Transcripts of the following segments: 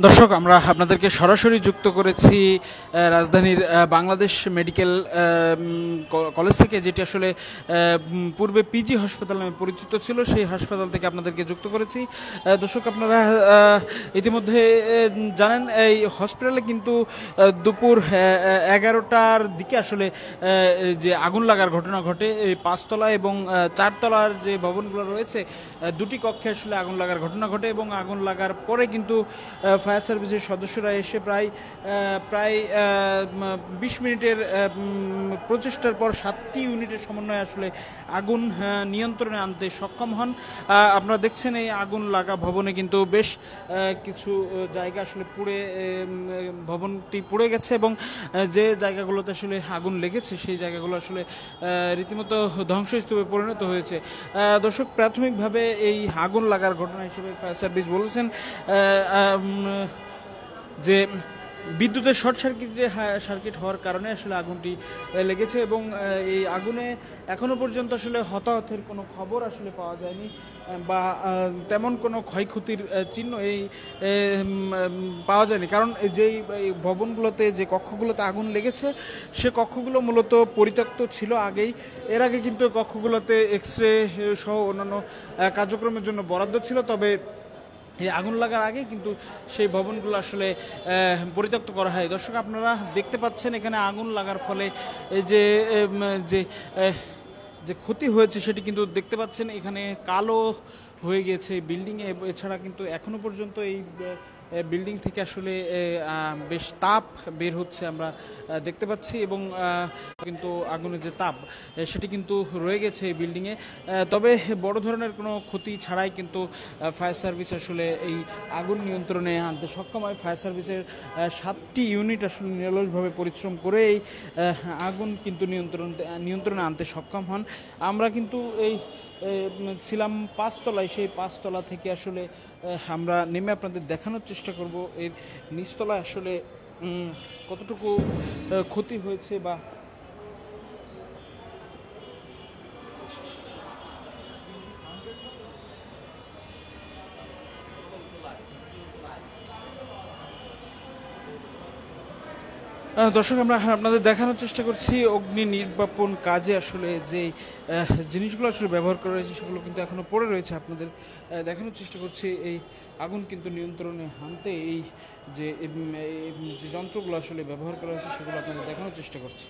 দর্শক, আমরা আপনাদেরকে সরাসরি যুক্ত করেছি রাজধানীর বাংলাদেশ মেডিকেল কলেজ থেকে, যেটি আসলে পূর্বে পিজি হাসপাতাল নামে পরিচিত ছিল। সেই হাসপাতাল থেকে আপনাদেরকে যুক্ত করেছি। দর্শক, আপনারা ইতিমধ্যে জানেন এই হসপিটালে কিন্তু দুপুর 11টার দিকে আসলে যে আগুন লাগার ঘটনা ঘটে। এই 5তলা এবং 4তলার যে ভবনগুলো রয়েছে, দুটি কক্ষে আসলে আগুন লাগার ঘটনা ঘটে এবং আগুন লাগার পরে কিন্তু ফায়ার সার্ভিসের সদস্যরা এসে প্রায় 20 মিনিটের প্রচেষ্টার পর 7টি ইউনিটের সমন্বয়ে আসলে আগুন নিয়ন্ত্রণে আনতে সক্ষম হন। আপনারা দেখছেন এই আগুন লাগা ভবনে কিন্তু বেশ কিছু জায়গা আসলে পুড়ে, ভবনটি পুড়ে গেছে এবং যে জায়গাগুলোতে আসলে আগুন লেগেছে সেই জায়গাগুলো আসলে রীতিমতো ধ্বংসস্তূপে পরিণত হয়েছে। দর্শক, প্রাথমিকভাবে এই আগুন লাগার ঘটনা হিসেবে ফায়ার সার্ভিস বলেছেন যে বিদ্যুতের শর্ট সার্কিট হওয়ার কারণে আসলে আগুনটি লেগেছে এবং এই আগুনে এখনো পর্যন্ত আসলে হতাহতের কোনো খবর আসলে পাওয়া যায়নি বা তেমন কোনো ক্ষয়ক্ষতির চিহ্ন পাওয়া যায়নি। কারণ যেই ভবনগুলোতে, যে কক্ষগুলোতে আগুন লেগেছে সে কক্ষগুলো মূলত পরিত্যক্ত ছিল আগেই। এর আগে কিন্তু কক্ষগুলোতে এক্সরে সহ অন্যান্য কার্যক্রমের জন্য বরাদ্দ ছিল, তবে এই আগুন লাগার আগে কিন্তু সেই ভবনগুলো আসলে পরিত্যক্ত করা হয়। দর্শক, আপনারা দেখতে পাচ্ছেন এখানে আগুন লাগার ফলে যে যে ক্ষতি হয়েছে সেটি কিন্তু দেখতে পাচ্ছেন। এখানে কালো হয়ে গিয়েছে বিল্ডিংয়ে। এছাড়া কিন্তু এখনো পর্যন্ত এই বিল্ডিং থেকে আসলে বেশ তাপ বের হচ্ছে আমরা দেখতে পাচ্ছি এবং কিন্তু আগুনের যে তাপ সেটি কিন্তু রয়ে গেছে এই বিল্ডিংয়ে। তবে বড় ধরনের কোনো ক্ষতি ছাড়াই কিন্তু ফায়ার সার্ভিস আসলে এই আগুন নিয়ন্ত্রণে আনতে সক্ষম হয়। ফায়ার সার্ভিসের 7টি ইউনিট আসলে নিরলসভাবে পরিশ্রম করে এই আগুন কিন্তু নিয়ন্ত্রণে আনতে সক্ষম হন। আমরা কিন্তু এই ছিলাম 5তলায়। সেই 5তলা থেকে আসলে আমরা নেমে আপনাদের দেখানোর চেষ্টা করব এর নিচতলায় আসলে কতটুকু ক্ষতি হয়েছে বা দর্শক, আমরা আপনাদের দেখানোর চেষ্টা করছি অগ্নি নির্বাপন কাজে আসলে যে জিনিসগুলো আসলে ব্যবহার করা হয়েছে সেগুলো কিন্তু এখনো পড়ে রয়েছে। আপনাদের দেখানোর চেষ্টা করছি এই আগুন কিন্তু নিয়ন্ত্রণে আনতে এই যে যন্ত্রগুলো আসলে ব্যবহার করা হয়েছে সেগুলো আপনাদের দেখানোর চেষ্টা করছি।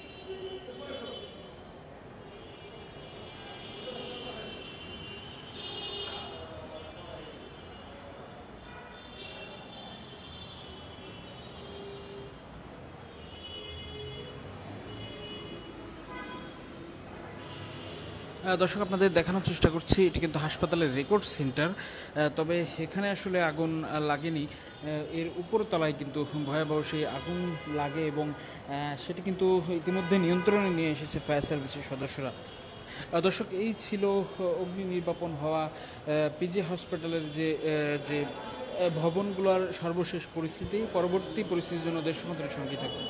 দর্শক, আপনাদের দেখানোর চেষ্টা করছি এটি কিন্তু হাসপাতালের রেকর্ড সেন্টার। তবে এখানে আসলে আগুন লাগেনি, এর উপরতলায় কিন্তু ভয়াবহ সেই আগুন লাগে এবং সেটি কিন্তু ইতিমধ্যে নিয়ন্ত্রণে নিয়ে এসেছে ফায়ার সার্ভিসের সদস্যরা। দর্শক, এই ছিল অগ্নি নির্বাপন হওয়া পিজি হসপিটালের যে ভবনগুলোর সর্বশেষ পরিস্থিতি। পরবর্তী পরিস্থিতির জন্য দেশ সমান্তরের সঙ্গী থাকুন।